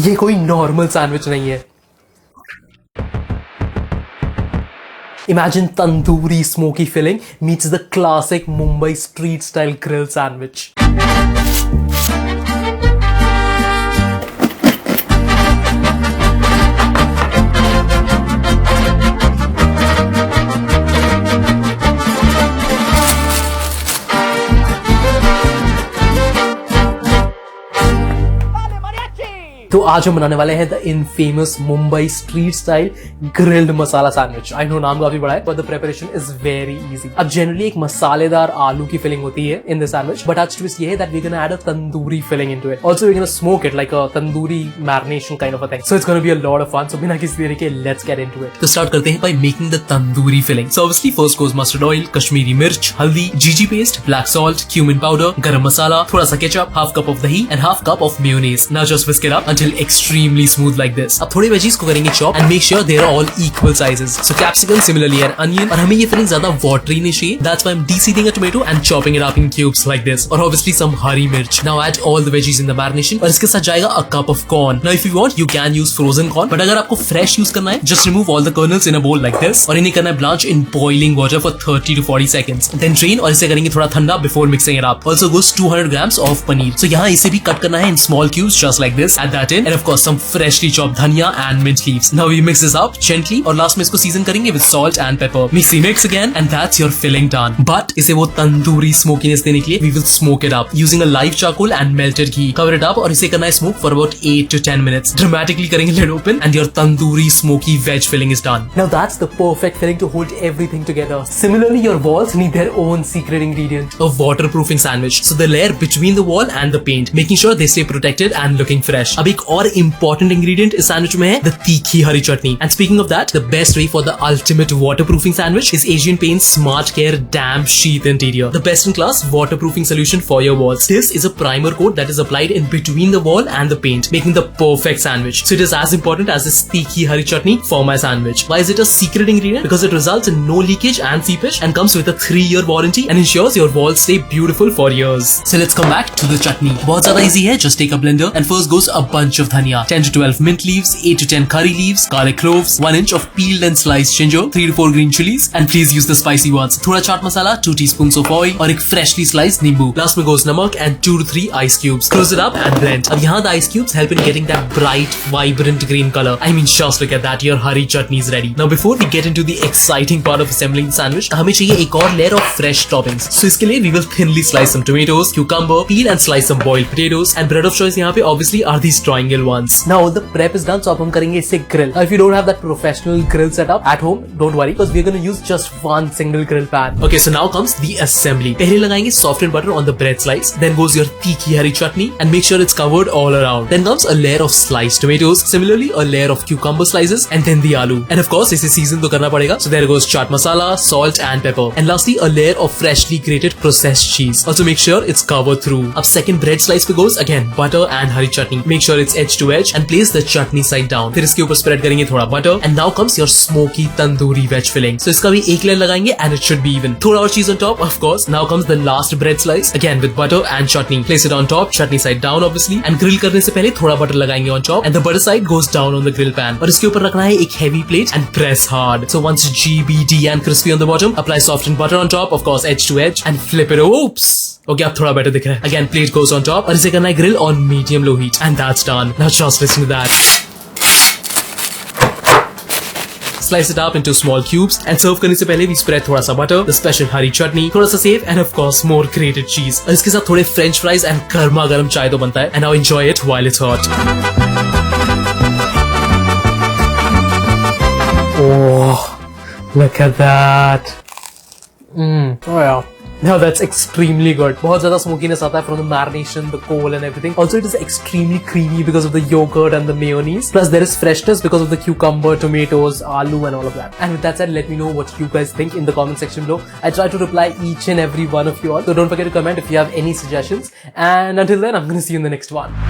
ये कोई normal sandwich नहीं है। Imagine tandoori smoky filling meets the classic Mumbai street style grill sandwich. तो आज हम बनाने वाले हैं the infamous Mumbai street style grilled masala sandwich. I know नाम काफी बड़ा है, but the preparation is very easy. अब जनरली एक मसालेदार आलू की फिलिंग होती है इन द सैंडविच, बट आज ट्विस्ट ये है that we gonna add a tandoori filling into it. Also we gonna smoke it like a tandoori marination kind of a thing. So it's gonna be a lot of fun. So बिना किसी देरी के let's get into it. तो start करते हैं by making the tandoori filling. So obviously first goes mustard oil, Kashmiri mirch, haldi, GG paste, black salt, cumin powder, garam masala, थोड़ा सा ketchup, half cup of dahi and half cup of mayonnaise. Now just whisk it up until extremely smooth like this. अब थोड़े veggies को करेंगे chop and make sure they are all equal sizes. So capsicum similarly and onion. और हमें ये filling ज्यादा watery नहीं चाहिए. That's why I'm de-seeding a tomato and chopping it up in cubes like this. और obviously some हरी मिर्च. Now add all the veggies in the marination. और इसके साथ जाएगा a cup of corn. Now if you want you can use frozen corn. But अगर आपको fresh use करना है, just remove all the kernels in a bowl like this. और इन्हें करना है blanch in boiling water for 30 to 40 seconds. Then drain और इसे करेंगे थोड़ा ठंडा before mixing it up. Also goes 200 grams of paneer. So यहाँ इसे भी cut करना है in small cubes just like this. Add that in and of course some freshly chopped धनिया and mint leaves. Now we mix this up gently और last में इसको season करेंगे with salt and pepper. Mix again and that's your filling done. But इसे वो tandoori smokiness देने के लिए we will smoke it up using a live charcoal and melted ghee. Cover it up और इसे करना है smoke for about 8 to 10 minutes. Dramatically करेंगे lid open and your tandoori smoky veg filling is done. Now that's the perfect filling to hold everything together. Similarly your walls need their own secret ingredient. A waterproofing sandwich. So the layer between the wall and the paint, making sure they stay protected and looking fresh. अब एक और important ingredient इस sandwich में है the तीखी हरी chutney. And speaking of that, the best way for the ultimate waterproofing sandwich is Asian Paints smart care damp sheet interior, the best in class waterproofing solution for your walls. This is a primer coat that is applied in between the wall and the paint, making the perfect sandwich. So it is as important as this तीखी हरी chutney for my sandwich. Why is it a secret ingredient? Because it results in no leakage and seepage and comes with a 3-year warranty and ensures your walls stay beautiful for years. So let's come back to the chutney. बहुत ज्यादा easy है, just take a blender and first goes a bunch of dhania, 10 to 12 mint leaves, 8 to 10 curry leaves, garlic cloves, 1 inch of peeled and sliced ginger, 3 to 4 green chilies, and please use the spicy ones. थोड़ा chaat masala, 2 teaspoons of oil और एक freshly sliced नींबू. Last में goes नमक and 2 to 3 ice cubes. Close it up and blend. अब यहाँ the ice cubes help in getting that bright, vibrant green color. I mean, just look at that. Your hari chutney is ready. Now before we get into the exciting part of assembling the sandwich, हमें चाहिए एक और layer of fresh toppings. So इसके लिए we will thinly slice some tomatoes, cucumber, peel and slice some boiled potatoes, and bread of choice यहाँ पे obviously are these triangle ones. Now the prep is done, so अब हम करेंगे इसे grill. If you don't have that professional grill setup at home, don't worry because we're going to use just one single grill pan. Okay, so now comes the assembly. पहले लगाएंगे softened butter on the bread slice, then goes your tikhi hari chutney and make sure it's covered all around. Then comes a layer of sliced tomatoes, similarly a layer of cucumber slices and then the aloo. And of course इसे season तो करना पड़ेगा. So there goes chaat masala, salt and pepper. And lastly a layer of freshly grated processed cheese. Also make sure it's covered through. अब second bread slice पे goes again butter and hari chutney. Make sure it's edge to edge and place the chutney side down. फिर इसके ऊपर spread करेंगे थोड़ा butter and now comes your smoky tandoori veg filling. So इसका भी एक layer लगाएंगे and it should be even. थोड़ा और cheese on top of course. Now comes the last bread slice again with butter and chutney. Place it on top, chutney side down obviously. And grill करने से पहले थोड़ा बटर लगाएंगे on top and the butter side goes down on the grill pan. और इसके ऊपर रखना है एक heavy plate and press hard. So once GBD and crispy on the bottom, apply softened butter on top, of course edge to edge and flip it. Oops, okay अब थोड़ा better दिख रहा है. Again plate goes on top और इसे करना है grill on medium low heat and that's done. Now just listen to that. Slice it up into small cubes and serve करने से पहले we spread थोड़ा सा butter, the special हरी चटनी, थोड़ा सा save and of course more grated cheese. और इसके साथ थोड़े French fries and गर्मा गर्म चाय तो बनता है. And now enjoy it while it's hot. Oh, look at that. Oh yeah. Now that's extremely good. बहुत ज़्यादा smokiness आता है from the marination, the coal and everything. Also it is extremely creamy because of the yogurt and the mayonnaise. Plus there is freshness because of the cucumber, tomatoes, aloo and all of that. And with that said, let me know what you guys think in the comment section below. I try to reply each and every one of you all. So don't forget to comment if you have any suggestions. And until then, I'm going to see you in the next one.